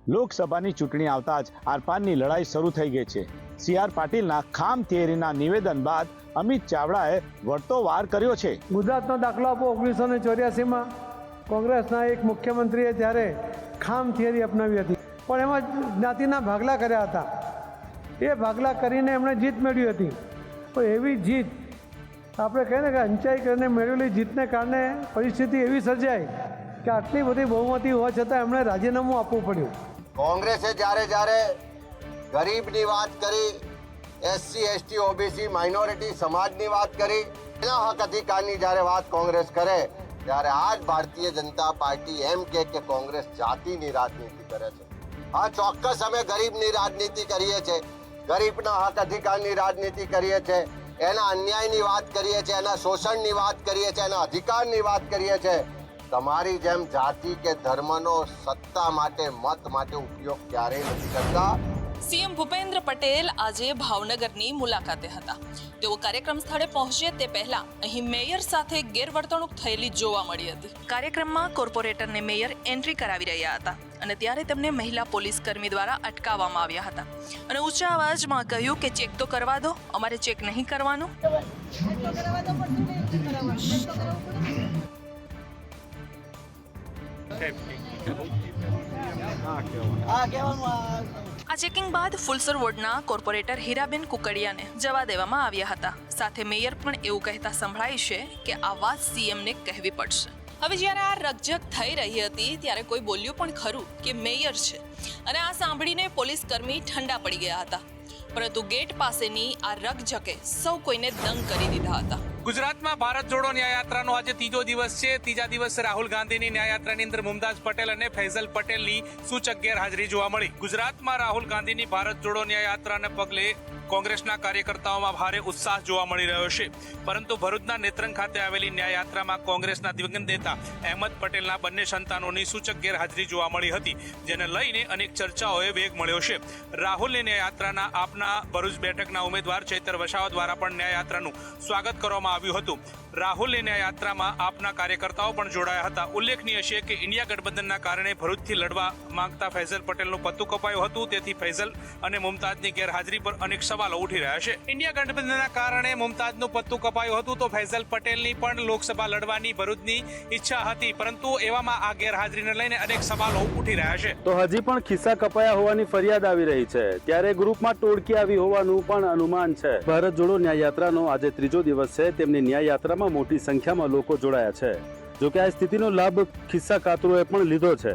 લોકસભાની ચૂંટણી આવતા જ આરપારની લડાઈ શરૂ થઈ ગઈ છે। CR પાટીલના ખામ થિયરીના નિવેદન બાદ અમિત ચાવડાએ વળતો વાર કર્યો છે। ગુજરાતનો દાખલો આપો, 1984માં કોંગ્રેસના એક મુખ્યમંત્રીએ ત્યારે ખામ થિયરી અપનાવી હતી, પણ એમાં જ્ઞાતિના ભાગલા કર્યા હતા। એ ભાગલા કરીને એમણે જીત મેળવી હતી। તો એવી જીત આપણે કહીએ ને કે અંચાઈ કરીને મેળવેલી જીતને કારણે પરિસ્થિતિ એવી સર્જાઈ કે આટલી બધી બહુમતી હોવા છતાં એમણે રાજીનામું આપવું પડ્યું। કોંગ્રેસે જ્યારે જ્યારે ગરીબની વાત કરી, SC ST OBC માઇનોરિટી સમાજની વાત કરી, એના હક અધિકારની જ્યારે વાત કોંગ્રેસ કરે ત્યારે આજ ભારતીય જનતા પાર્ટી એમ કે કોંગ્રેસ જાતિની રાજનીતિ કરે છે। હા, ચોક્કસ અમે ગરીબની રાજનીતિ કરીએ છીએ, ગરીબના હક અધિકારની રાજનીતિ કરીએ છીએ, એના અન્યાયની વાત કરીએ છીએ, એના શોષણની વાત કરીએ છીએ, એના અધિકારની વાત કરીએ છીએ। તમારી જેમ જાતિ કે ધર્મનો સત્તા માટે, મત માટે ઉપયોગ ક્યારેય નથી કરતા। સીએમ ભૂપેન્દ્ર પટેલ આજે ભાવનગરની મુલાકાતે હતા। તેઓ કાર્યક્રમ સ્થળે પહોંચે તે પહેલા અહીં મેયર સાથે ગેરવર્તણૂક થયેલી જોવા મળી હતી। કાર્યક્રમમાં કોર્પોરેટરને મેયર એન્ટ્રી કરાવી રહ્યા હતા અને ત્યારે તેમને મહિલા પોલીસ કર્મી દ્વારા અટકાવવામાં આવ્યા હતા અને ઊંચા અવાજમાં કહ્યું કે ચેક તો કરવા દો, અમારે ચેક નહીં કરવાનું। આ ચેકિંગ બાદ ફુલસર વોર્ડના કોર્પોરેટર હીરાબેન કુકડિયાને જવા દેવામાં આવ્યા હતા। સાથે મેયર પણ એવું કહેતા સંભળાય છે કે આ વાત સીએમને કહેવી પડશે। હવે જ્યારે આ રકઝક થઈ રહી હતી ત્યારે કોઈ બોલ્યું પણ ખરું કે મેયર છે, અને આ સાંભળીને પોલીસ કર્મી ઠંડા પડી ગયા હતા, પરંતુ ગેટ પાસેની આ રકઝકે સૌ કોઈને દંગ કરી દીધા હતા। ગુજરાતમાં ભારત જોડો ન્યાયયાત્રાનો આજે ત્રીજો દિવસ છે। ત્રીજા દિવસે રાહુલ ગાંધીની ન્યાયયાત્રાની અંદર મુમતાઝ પટેલ અને ફૈઝલ પટેલની સૂચક ગેરહાજરી જોવા મળી। ગુજરાતમાં રાહુલ ગાંધીની ભારત જોડો ન્યાયયાત્રાને પગલે કોંગ્રેસના કાર્યકર્તાઓમાં ભારે ઉત્સાહ જોવા મળી રહ્યો છે, પરંતુ ભરૂચના નેત્રંગ ખાતે આવેલી ન્યાયયાત્રામાં કોંગ્રેસના દિવંગત નેતા અહેમદ પટેલના બંને સંતાનોની સૂચક ગેરહાજરી જોવા મળી હતી, જેને લઈને અનેક ચર્ચાઓએ વેગ મળ્યો છે। રાહુલની ન્યાયયાત્રાના આપના ભરૂચ બેઠકના ઉમેદવાર ચૈતર વસાવા દ્વારા પણ ન્યાયયાત્રાનું સ્વાગત કરવામાં આવ્યું હતું। રાહુલની ન્યાયયાત્રામાં આપના કાર્યકર્તાઓ પણ જોડાયા હતા। ઉલ્લેખનીય છે કે ઇન્ડિયા ગઠબંધનના કારણે ભરૂચથી લડવા માંગતા ફૈઝલ પટેલનું પત્તું કપાયું હતું, તેથી ફૈઝલ અને મુમતાઝની ગેરહાજરી પર અનેક સવાલો ઉઠી રહ્યા છે। ઇન્ડિયા ગઠબંધનના કારણે મુમતાઝનું પત્તું કપાયું હતું તો ફૈઝલ પટેલની પણ લોકસભા લડવાની ભરૂચની ઈચ્છા હતી, પરંતુ એવામાં આ ગેરહાજરીને લઈને અનેક સવાલો ઉઠી રહ્યા છે। તો હજી પણ ખિસ્સા કપાયા હોવાની ફરિયાદ આવી રહી છે, ત્યારે ગ્રુપમાં ટોળકી આવી હોવાનું પણ અનુમાન છે। ભારત જોડો ન્યાયયાત્રાનો આજે ત્રીજો દિવસ છે। તેમની ન્યાયયાત્રામાં મોટી સંખ્યામાં લોકો જોડાયા છે। જોકે આ સ્થિતિનો લાભ ખિસ્સા કાતરોએ પણ લીધો છે।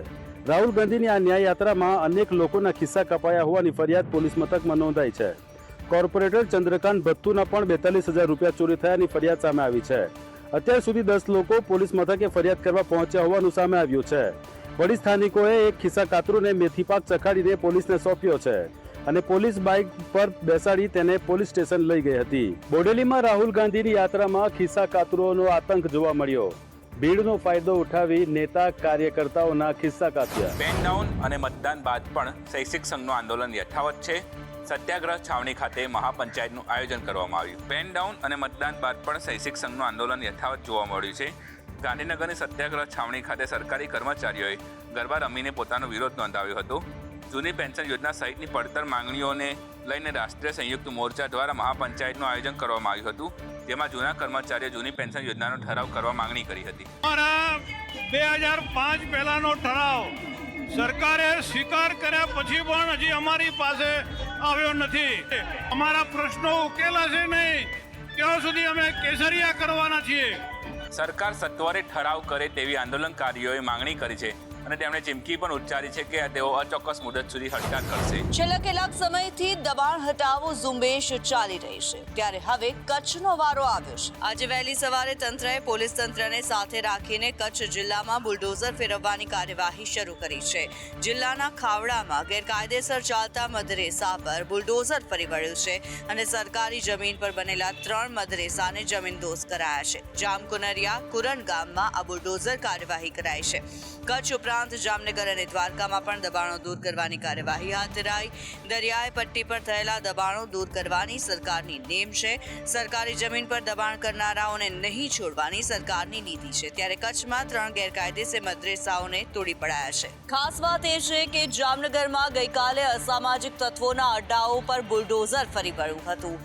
રાહુલ ગાંધીની આ ન્યાયયાત્રામાં અનેક લોકોના ખિસ્સા કપાયા હોવાની ફરિયાદ પોલીસ મથકમાં નોંધાઈ છે। કોર્પોરેટર ચંદ્રકાંત ભત્તુના પણ 42,000 રૂપિયા ચોરી થયાની ફરિયાદ સામે આવી છે। અત્યાર સુધી 10 લોકો પોલીસ મથકે ફરિયાદ કરવા પહોંચ્યા હોવાનું સામે આવ્યું છે। વડી સ્થાનિકોએ એક ખિસ્સા કાતરોને મેથી પાક ચખાડીને પોલીસને સોંપ્યો છે અને પોલીસ બાઇક પર બેસાડી તેને પોલીસ સ્ટેશન લઈ ગઈ હતી। બોડેલીમાં રાહુલ ગાંધીની યાત્રામાં ખિસ્સા કાતરોનો આતંક જોવા મળ્યો। ભીડનો ફાયદો ઉઠાવી નેતા કાર્યકર્તાઓના ખિસ્સા કાપ્યા। પેન ડાઉન અને મતદાન બાદ પણ શૈક્ષિક સંઘનું આંદોલન યથાવત છે। સત્યાગ્રહ છાવણી ખાતે મહાપંચાયતનું આયોજન કરવામાં આવ્યું। પેન ડાઉન અને મતદાન બાદ પણ શૈક્ષિક સંઘનું આંદોલન યથાવત જોવા મળ્યું છે। ગાંધીનગરની સત્યાગ્રહ છાવણી ખાતે સરકારી કર્મચારીઓએ ગરબા રમીને પોતાનો વિરોધ નોંધાવ્યો હતો। જૂની પેન્શન યોજના સહિતની પડતર માંગણીઓને લઈને રાષ્ટ્રીય સંયુક્ત મોરચા દ્વારા મહાપંચાયતનું આયોજન કરવામાં આવ્યું હતું, જેમાં જૂના કર્મચારીઓ જૂની પેન્શન યોજનાનો ઠરાવ કરવા માંગણી કરી હતી। 2005 પહેલાનો ઠરાવ સરકારે સ્વીકાર કર્યા પછી પણ હજી અમારી પાસે આવ્યો નથી। અમારા પ્રશ્નો ઉકેલાશે નહીં ત્યાં સુધી અમે કેસરિયા કરવાના છીએ। સરકાર સત્વરે ઠરાવ કરે તેવી આંદોલનકારીઓએ માંગણી કરી છે અને તેમણે ચીમકી પણ ઉચ્ચારી છે કે તેઓ અચોક્કસ મુદત સુધી હડતાળ કરશે। છેલ્લા કેટલાક સમયથી દબાણ હટાવો ઝુંબેશ ચાલી રહી છે, ત્યારે હવે કચ્છનો વારો આવ્યો છે। આજે વહેલી સવારે તંત્રએ પોલીસ તંત્રને સાથે રાખીને કચ્છ જિલ્લામાં બુલડોઝર ફેરવવાની કાર્યવાહી શરૂ કરી છે। જિલ્લાના ખાવડામાં ગેરકાયદેસર ચાલતા મદરેસા પર બુલડોઝર ફરી વળ્યું છે અને સરકારી જમીન પર બનેલા 3 મદરેસાને જમીનદોઝ કરાયા છે। જામકુનરિયા કુરણ ગામમાં આ બુલડોઝર કાર્યવાહી કરાઈ છે। કચ્છ ઉપરાંત ઉપરાંત જામનગર અને દ્વારકામાં પણ દબાણો દૂર કરવાની કાર્યવાહી હાથ ધરાઈ. દરિયાઈ પટ્ટી પર થયેલા દબાણો દૂર કરવાની સરકારની નેમ છે. સરકારી જમીન પર દબાણ કરનારાઓને નહીં છોડવાની સરકારની નીતિ છે. ત્યારે કચ્છમાં 3 ગેરકાયદેસર મદ્રેસાઓને તોડી પડાયા છે. ખાસ વાત એ છે કે જામનગરમાં ગઈકાલે અસામાજિક તત્વોના અડ્ડાઓ પર બુલડોઝર ફરી વળ્યું હતું.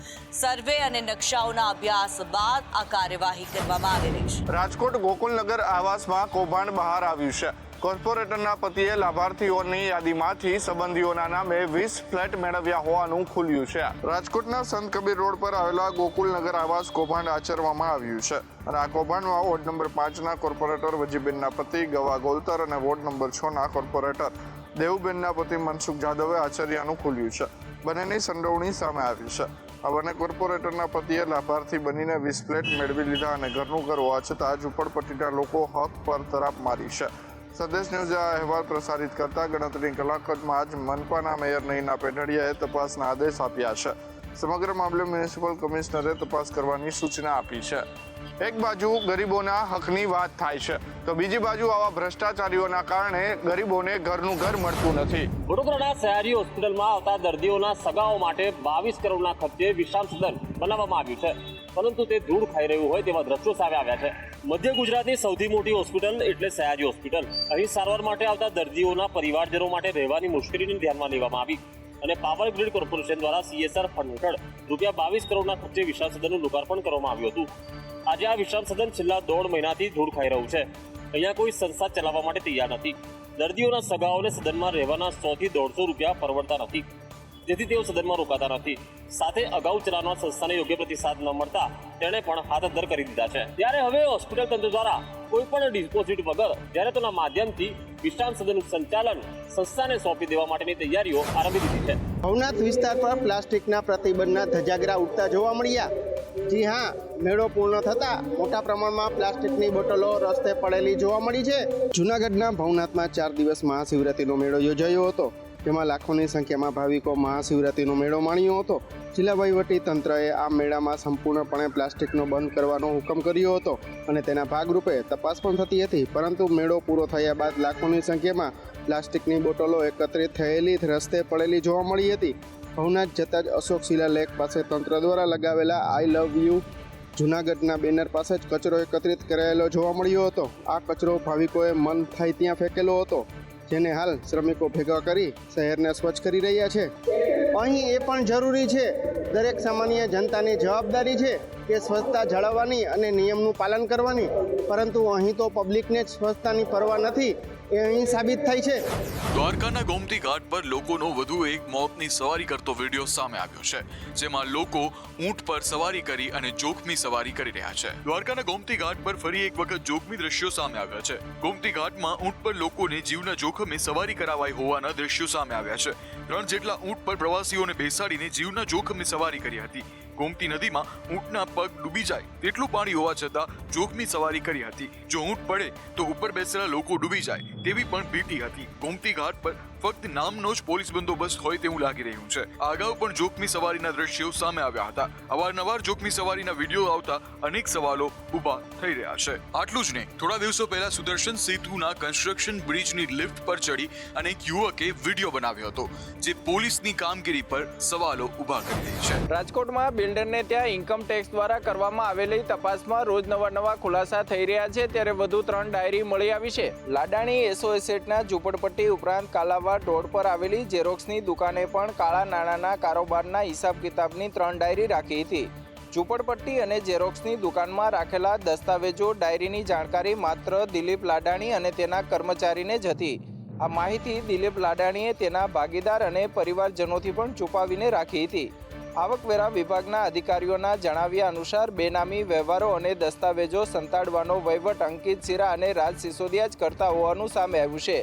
સર્વે અને નકશાઓના અભ્યાસ બાદ આ કાર્યવાહી કરવામાં આવી રહી છે. રાજકોટ ગોકુલનગર આવાસમાં કૌભાંડ બહાર આવ્યું છે. કોર્પોરેટરના પતિએ લાભાર્થીઓની યાદીમાંથી સંબંધીઓના નામે 20 ફ્લેટ મેળવ્યા હોવાનું ખુલ્યું છે. રાજકોટના સંત કબીર રોડ પર આવેલા ગોકુલનગર આવાસ કૌભાંડ આચરવામાં આવ્યું છે અને આ કૌભાંડમાં વોર્ડ નંબર 5ના કોર્પોરેટર વજીબેનના પતિ ગવા ગોલતર અને વોર્ડ નંબર 6ના કોર્પોરેટર દેવુબેનના પતિ મનસુખ જાદવે આચર્યાનું ખુલ્યું છે. બંનેની સંડોવણી સામે આવી છે. આ બંને કોર્પોરેટરના પતિએ લાભાર્થી બનીને 20 ફ્લેટ મેળવી લીધા અને ઘરનું ઘર હોવા છતાં ઝૂંપડપટ્ટીના લોકો હક પર તરાપ મારી છે. સંદેશ ન્યૂઝે આ અહેવાલ પ્રસારિત કરતા ગણતરીની કલાકમાં જ મનપાના મેયર નયના પેઢડિયાએ તપાસના આદેશ આપ્યા છે. સમગ્ર મામલે મ્યુનિસિપલ કમિશનરે તપાસ કરવાની સૂચના આપી છે. એક બાજુ ગરીબોના હકની વાત થાય છે તો બીજી બાજુ આવા ભ્રષ્ટાચારીઓના કારણે ગરીબોને ઘરનું ઘર મળતું નથી. વડોદરાના સયાજી હોસ્પિટલમાં આવતા દર્દીઓના સગાઓ માટે 22 કરોડના ખર્ચે વિશ્રામ સદન બનાવવામાં આવ્યું છે, પરંતુ તે ધૂળ ખાઈ રહ્યું હોય તેવા દ્રશ્યો સામે આવ્યા છે. મધ્ય ગુજરાતની સૌથી મોટી હોસ્પિટલ એટલે સયાજી હોસ્પિટલ. અહીં સારવાર માટે આવતા દર્દીઓના પરિવારજનો માટે રહેવાની મુશ્કેલીને ધ્યાનમાં લેવામાં આવી અને પાવર ગ્રીડ કોર્પોરેશન દ્વારા CSR ફંડ હેઠળ રૂપિયા 22 કરોડના ખર્ચે વિશ્રામ સદનનું લોકાર્પણ કરવામાં આવ્યું હતું. આજે આ વિશ્રામ સદન છેલ્લા 1.5 મહિનાથી ધૂળ ખાઈ રહ્યું છે. અહીંયા કોઈ સંસ્થા ચલાવવા માટે તૈયાર નથી. દર્દીઓના સગાઓને સદનમાં રહેવાના 100 થી 150 રૂપિયા પરવડતા નથી, જેથી તેઓ સદનમાં રોકાતા નથી. સાથે અગાઉ ચલાવનાર સંસ્થાને યોગ્ય પ્રતિસાદ ન મળતા તેણે પણ હાથ અદ્ધર કરી દીધા છે. ત્યારે હવે હોસ્પિટલ તંત્ર દ્વારા કોઈ પણ ડિપોઝિટ વગર જાહેરાતોના માધ્યમથી વિશ્રામ સદનનું સંચાલન સંસ્થાને સોંપી દેવા માટેની તૈયારીઓ આરંભી દીધી છે. ભવનાથ વિસ્તાર પર પ્લાસ્ટિકના પ્રતિબંધના ધજાગરા ઉડતા જોવા મળ્યા. જી હા, મેળો પૂર્ણ થતા મોટા પ્રમાણમાં પ્લાસ્ટિકની બોટલો રસ્તે પડેલી જોવા મળી છે. જૂનાગઢના ભવનાથમાં 4 દિવસ મહાશિવરાત્રિનો મેળો યોજાયો હતો, જેમાં લાખોની સંખ્યામાં ભાવિકો મહાશિવરાત્રિનો મેળો માણ્યો હતો. જિલ્લા વહીવટી તંત્રએ આ મેળામાં સંપૂર્ણપણે પ્લાસ્ટિકનો બંધ કરવાનો હુકમ કર્યો હતો અને તેના ભાગરૂપે તપાસ પણ થતી હતી. પરંતુ મેળો પૂરો થયા બાદ લાખોની સંખ્યામાં પ્લાસ્ટિકની બોટલો એકત્રિત થયેલી રસ્તે પડેલી જોવા મળી હતી. ભવનાથ જતા જ અશોક શિલાલેખ પાસે તંત્ર દ્વારા લગાવેલા આઈ લવ યુ જૂનાગઢના બેનર પાસે જ કચરો એકત્રિત કરાયેલો જોવા મળ્યો હતો. આ કચરો ભાવિકોએ મન થાય ત્યાં ફેંકેલો હતો, જેને હાલ શ્રમિકો ભેગા કરી શહેરને સ્વચ્છ કરી રહ્યા છે. અહીં એ પણ જરૂરી છે, દરેક સામાન્ય જનતાની જવાબદારી છે કે સ્વચ્છતા જાળવવાની અને નિયમનું પાલન કરવાની, પરંતુ અહીં તો પબ્લિકને જ સ્વચ્છતાની પરવા નથી, એ અહીં સાબિત થાય છે. દ્વારકાના ગોમતી ઘાટ પર લોકોનો વધુ એક મોતની સવારી કરતો વિડીયો સામે આવ્યો છે, જેમાં લોકો ઊંટ પર સવારી કરી અને જોખમી સવારી કરી રહ્યા છે. દ્વારકાના ગોમતી ઘાટ પર ફરી એક વખત જોખમી દ્રશ્યો સામે આવ્યા છે. ગોમતી ઘાટમાં ઊંટ પર લોકોને જીવના જોખમે સવારી કરાવાઈ હોવાના દ્રશ્યો સામે આવ્યા છે. 3 જેટલા ઊંટ પર પ્રવાસીઓને બેસાડીને જીવના જોખમે સવારી કરી હતી. ગોમતી નદીમાં ઊંટના પગ ડૂબી જાય તેટલું પાણી હોવા છતાં જોખમી સવારી કરી હતી. જો ઊંટ પડે તો ઉપર બેસેલા લોકો ડૂબી જાય તેવી પણ ભીતિ હતી. ગોમતી ઘાટ પર ફક્ત નામનો જ પોલીસ બંદોબસ્ત હોય તેવું લાગી રહ્યું છે. અગાઉ પણ જોખમી સવારીના દ્રશ્યો સામે આવ્યા હતા. અવારનવાર જોખમી સવારીના વિડીયો આવતા અનેક સવાલો ઊભા થઈ રહ્યા છે. આટલું જ નહીં, થોડા દિવસો પહેલા સુદર્શન સેતુના કન્સ્ટ્રક્શન બ્રિજની લિફ્ટ પર ચડી અને એક યુવકે વિડીયો બનાવ્યો હતો, જે પોલીસની કામગીરી પર સવાલો ઊભા કરી રહી છે. રાજકોટમાં બિલ્ડરને ત્યાં ઇન્કમ ટેક્સ દ્વારા કરવામાં આવેલી તપાસમાં રોજ નવા ખુલાસા થઈ રહ્યા છે. ત્યારે વધુ 3 ડાયરી મળી આવી છે. લાડાણી એસો એસેટના ઝૂંપડપટ્ટી ઉપરાંત કાલાવાડ રોડ પર આવેલી ઝેરોક્સની દુકાને પણ કાળા નાણાંના કારોબારના હિસાબ કિતાબની 3 ડાયરી રાખી હતી. ઝૂંપડપટ્ટી અને ઝેરોક્સની દુકાનમાં રાખેલા દસ્તાવેજો ડાયરીની જાણકારી માત્ર દિલીપ લાડાણી અને તેના કર્મચારીને જ હતી. આ માહિતી દિલીપ લાડાણીએ તેના ભાગીદાર અને પરિવારજનોથી પણ છુપાવીને રાખી હતી. આવકવેરા વિભાગના અધિકારીઓના જણાવ્યા અનુસાર બેનામી વ્યવહારો અને દસ્તાવેજો સંતાડવાનો વહીવટ અંકિત સિરા અને રાજ સિસોદિયા જ કરતા હોવાનું સામે આવ્યું છે.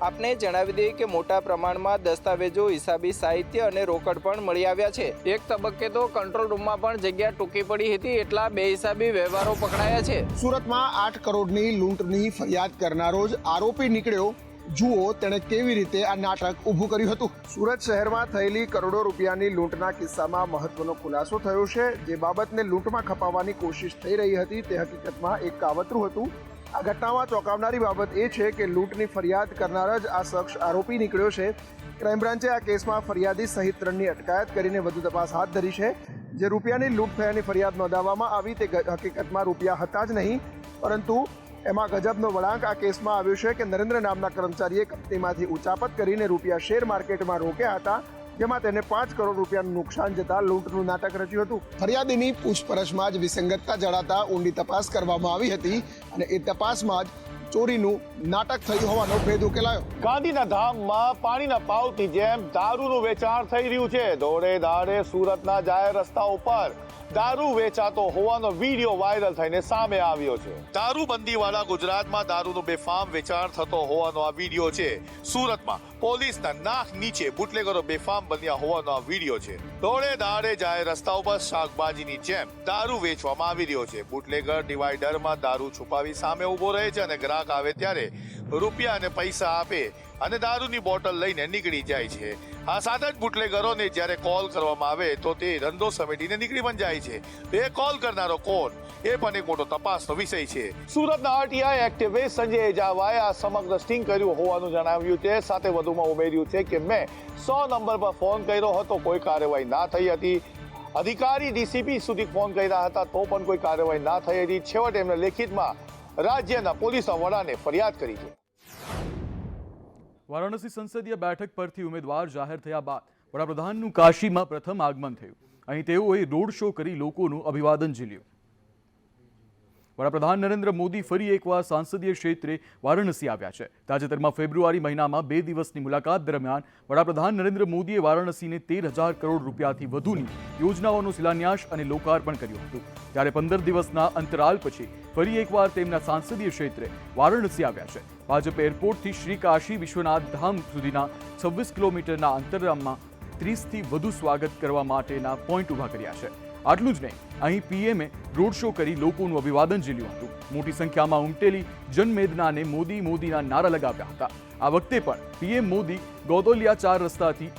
આપને જણાવી દઈએ કે મોટા પ્રમાણમાં દસ્તાવેજો, હિસાબી સાહિત્ય અને રોકડ પણ મળી આવ્યા છે. એક તબક્કે તો કંટ્રોલ રૂમમાં પણ જગ્યા ટૂંકી પડી હતી, એટલા બેહિસાબી વ્યવહારો પકડાયા છે. સુરતમાં 8 કરોડની લૂંટની ફરિયાદ કરનારો જ આરોપી નીકળ્યો. જુઓ તેણે કેવી રીતે આ નાટક ઊભું કર્યું હતું. સુરત શહેરમાં થયેલી કરોડો રૂપિયાની લૂંટના કિસ્સામાં મહત્વનો ખુલાસો થયો છે. જે બાબતને લૂંટમાં ખપાવવાની કોશિશ થઈ રહી હતી તે હકીકતમાં એક કાવતરું હતું. આ ઘટનામાં ચોંકાવનારી બાબત એ છે કે લૂંટની ફરિયાદ કરનાર જ આ શખ્સ આરોપી નીકળ્યો છે. ક્રાઇમ બ્રાન્ચે આ કેસમાં ફરિયાદી સહિત 3ની અટકાયત કરીને વધુ તપાસ હાથ ધરી છે. જે રૂપિયાની લૂંટ થયાની ફરિયાદ નોંધાવવામાં આવી તે હકીકતમાં રૂપિયા હતા જ નહીં, પરંતુ એમાં ગજબનો વળાંક આ કેસમાં આવ્યો છે કે નરેન્દ્ર નામના કર્મચારીએ કંપનીમાંથી ઉચાપત કરીને રૂપિયા શેર માર્કેટમાં રોક્યા હતા, જેમાં તેને 5 કરોડ રૂપિયાનું નુકસાન જતા લૂંટનું નાટક રચ્યું હતું. ફરિયાદીની પૂછપરછમાં જ વિસંગતતા જણાતા ઊંડી તપાસ કરવામાં આવી હતી અને એ તપાસમાં જ ચોરીનું નાટક થયું હોવાનો ભેદ ઉકેલાયો. ગાંધીના ધામમાં પાણીના પાવથી જેમ દારૂનું વેચાણ થઈ રહ્યું છે. દોડે દાડે સુરતના જાહેર રસ્તા ઉપર દારૂ વેચાતો હોવાનો વિડીયો વાયરલ થઈને સામે આવ્યો છે. દારૂબંધીવાળા ગુજરાતમાં દારૂનું બેફામ વેચાણ થતો હોવાનો આ વિડીયો છે. સુરતમાં પોલીસના નાક નીચે બુટલેગરો બેફામ બન્યા હોવાનો આ વિડીયો છે. દોડે દાડે જાહેર રસ્તા ઉપર શાકભાજીની જેમ દારૂ વેચવામાં આવી રહ્યો છે. બુટલેગર ડિવાઈડરમાં દારૂ છુપાવી સામે ઉભો રહે છે અને ગ્રાહક આવે ત્યારે રૂપિયા અને પૈસા આપે અને દારૂની બોટલ લઈને નીકળી જાય છે. આ સાથે જ બુટલેગરોને જ્યારે કોલ કરવામાં આવે તો તે ધંધો સમેટીને નીકળી પણ જાય છે. એ કોલ કરનારો કોણ એ પણ એક મોટો તપાસનો વિષય છે. સુરતના આરટીઆઈ એક્ટિવિસ્ટ સંજય એજાવાએ આ સમગ્ર સ્ટિંગ કર્યું હોવાનું જણાવ્યું છે. સાથે વધુમાં ઉમેર્યું છે કે મેં 100 નંબર પર ફોન કર્યો હતો, કોઈ કાર્યવાહી ના થઈ હતી. અધિકારી ડીસીપી સુધી ફોન કર્યા હતા તો પણ કોઈ કાર્યવાહી ના થઈ હતી. છેવટે એમણે લેખિતમાં રાજ્યના પોલીસના વડાને ફરિયાદ કરી છે. વારાણસી સંસદીય બેઠક પરથી ઉમેદવાર જાહેર થયા બાદ વડાપ્રધાનનું કાશીમાં પ્રથમ આગમન થયું. અહીં તેઓએ રોડ શો કરી લોકોનું અભિવાદન ઝીલ્યું. વડાપ્રધાન નરેન્દ્ર મોદી ફરી એકવાર સાંસદીય ક્ષેત્રે વારાણસી આવ્યા છે. તાજેતરમાં ફેબ્રુઆરી મહિનામાં 2 દિવસની મુલાકાત દરમિયાન વડાપ્રધાન નરેન્દ્ર મોદીએ વારાણસીને 13,000 કરોડ રૂપિયાથી વધુની યોજનાઓનો શિલાન્યાસ અને લોકાર્પણ કર્યું હતું. ત્યારે 15 દિવસના અંતરાલ પછી ફરી એકવાર તેમના સાંસદીય ક્ષેત્રે વારાણસી આવ્યા છે. ભાજપ એરપોર્ટથી શ્રી કાશી વિશ્વનાથ ધામ સુધીના 26 કિલોમીટરના અંતરાલમાં 30થી વધુ સ્વાગત કરવા માટેના પોઈન્ટ ઊભા કર્યા છે. આટલું જ નહીં, અહીં પીએમએ રોડ શો કરી લોકોનું અભિવાદન ઝીલ્યું હતું. મોટી સંખ્યામાં ઉમટેલી જનમેદનાને મોદી મોદીના નારા લગાવ્યા હતા. આ વખતે પણ પીએમ મોદી ગોદોલિયા 4 રસ્તાથી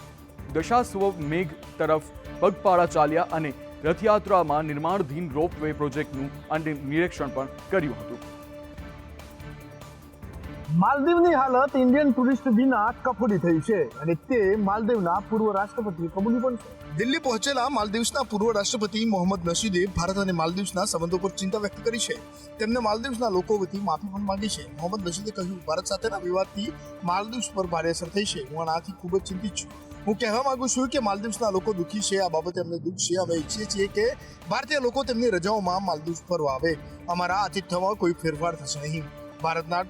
દશાશ્વમેઘ તરફ પગપાળા ચાલ્યા અને રથયાત્રામાં નિર્માણાધીન રોપવે પ્રોજેક્ટનું નિરીક્ષણ પણ કર્યું હતું. માલદીવની હાલત ઇન્ડિયન ટુરિસ્ટ વિના કફોડી થઈ છે અને તે માલદીવના પૂર્વ રાષ્ટ્રપતિ કબૂલી પણ છે. દિલ્હી પહોંચેલા માલદીવ્સના પૂર્વ રાષ્ટ્રપતિ મોહમ્મદ નશીદે ભારત અને માલદીવ્સના સંબંધો પર ચિંતા વ્યક્ત કરી છે. તેમને માલદીવ્સના લોકો વતી માફી પણ માંગી છે. મોહમ્મદ નશીદે કહ્યું, ભારત સાથેના વિવાદથી માલદીવ્સ પર ભારે અસર થઈ છે. હું આનાથી ખૂબ જ ચિંતિત છું. હું કહેવા માંગુ છું કે માલદીવ્સના લોકો દુઃખી છે. આ બાબતે અમને દુઃખ છે. અમે ઈચ્છીએ છીએ કે ભારતીય લોકો તેમની રજાઓમાં માલદીવ્સ ફરવા આવે. અમારા આતિથ્યમાં કોઈ ફેરફાર થશે નહીં. ભારતના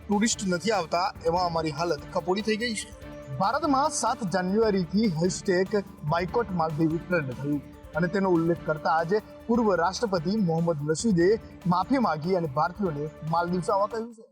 ટુરિસ્ટ નથી આવતા એમાં અમારી હાલત કપોડી થઈ ગઈ છે. ભારતમાં 7 જાન્યુઆરીથી #બાયકોટ માલદીવ ટ્રેન્ડ થયું અને તેનો ઉલ્લેખ કરતા આજે પૂર્વ રાષ્ટ્રપતિ મોહમ્મદ નશીદે માફી માંગી અને ભારતીયોને માલદીવ્સ આવવા કહ્યું છે.